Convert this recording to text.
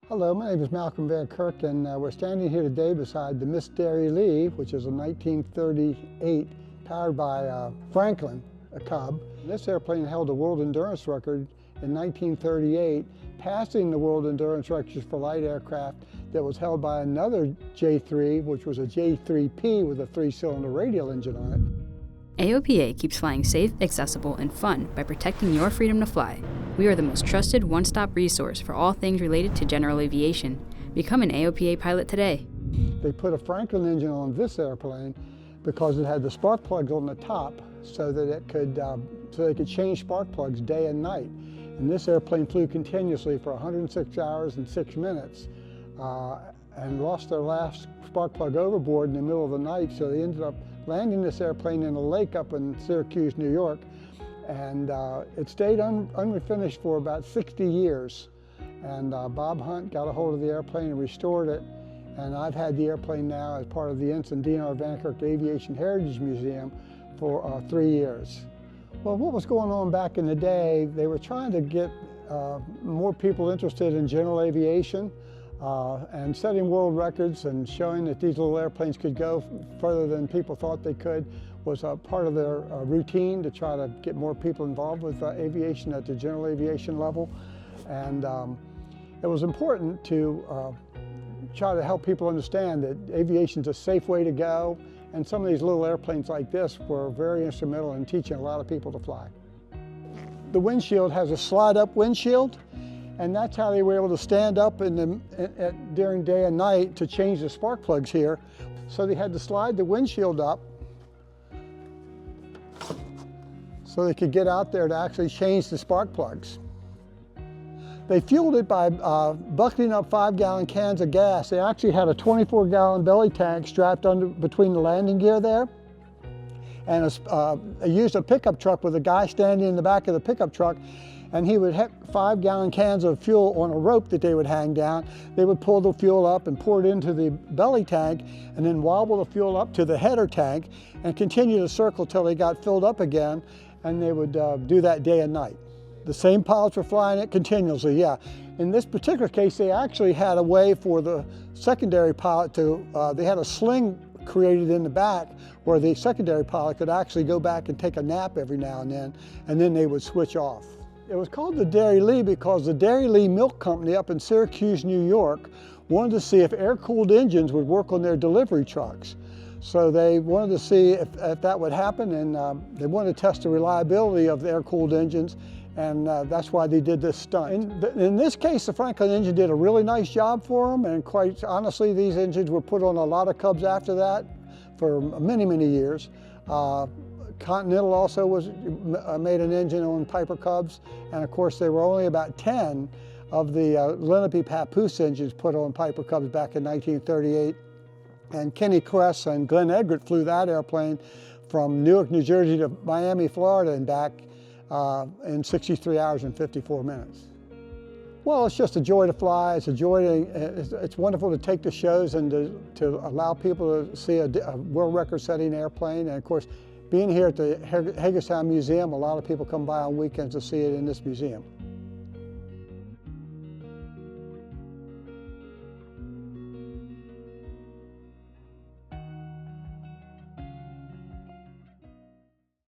Hello, my name is Malcolm Van Kirk, and we're standing here today beside the Miss Dairey Lee, which is a 1938 powered by Franklin, a Cub. This airplane held a world endurance record in 1938, passing the world endurance records for light aircraft that was held by another J3, which was a J3P with a 3-cylinder radial engine on it. AOPA keeps flying safe, accessible, and fun by protecting your freedom to fly. We are the most trusted one-stop resource for all things related to general aviation. Become an AOPA pilot today. They put a Franklin engine on this airplane because it had the spark plugs on the top so that it could, so they could change spark plugs day and night. And this airplane flew continuously for 106 hours and 6 minutes and lost their last spark plug overboard in the middle of the night, so they ended up landing this airplane in a lake up in Syracuse, New York, and it stayed unfinished for about 60 years. And Bob Hunt got a hold of the airplane and restored it, and I've had the airplane now as part of the Ensign D.N.R. Van Kirk Aviation Heritage Museum for 3 years. Well, what was going on back in the day, they were trying to get more people interested in general aviation and setting world records and showing that these little airplanes could go further than people thought they could was a part of their routine to try to get more people involved with aviation at the general aviation level. And it was important to try to help people understand that aviation is a safe way to go, and some of these little airplanes like this were very instrumental in teaching a lot of people to fly. The windshield has a slide-up windshield, and that's how they were able to stand up during day and night to change the spark plugs here. So they had to slide the windshield up so they could get out there to actually change the spark plugs. They fueled it by bucketing up 5-gallon cans of gas. They actually had a 24-gallon belly tank strapped between the landing gear there. And they used a pickup truck with a guy standing in the back of the pickup truck, and he would have 5-gallon cans of fuel on a rope that they would hang down. They would pull the fuel up and pour it into the belly tank, and then wobble the fuel up to the header tank and continue to circle till they got filled up again, and they would do that day and night. The same pilots were flying it continuously, yeah. In this particular case, they actually had a way for the secondary pilot to, they had a sling created in the back where the secondary pilot could actually go back and take a nap every now and then they would switch off. It was called the Dairey Lee because the Dairey Lee Milk Company up in Syracuse, New York, wanted to see if air-cooled engines would work on their delivery trucks. So they wanted to see if that would happen, and they wanted to test the reliability of the air-cooled engines, and that's why they did this stunt. In this case, the Franklin engine did a really nice job for them, and quite honestly, these engines were put on a lot of Cubs after that for many, many years. Continental also made an engine on Piper Cubs, and of course there were only about 10 of the Lenape Papoose engines put on Piper Cubs back in 1938. And Kenny Kress and Glenn Eggert flew that airplane from Newark, New Jersey to Miami, Florida and back in 63 hours and 54 minutes. Well, it's just a joy to fly. It's a joy it's wonderful to take the shows and to allow people to see a world record-setting airplane. And of course, being here at the Hagerstown Museum, a lot of people come by on weekends to see it in this museum.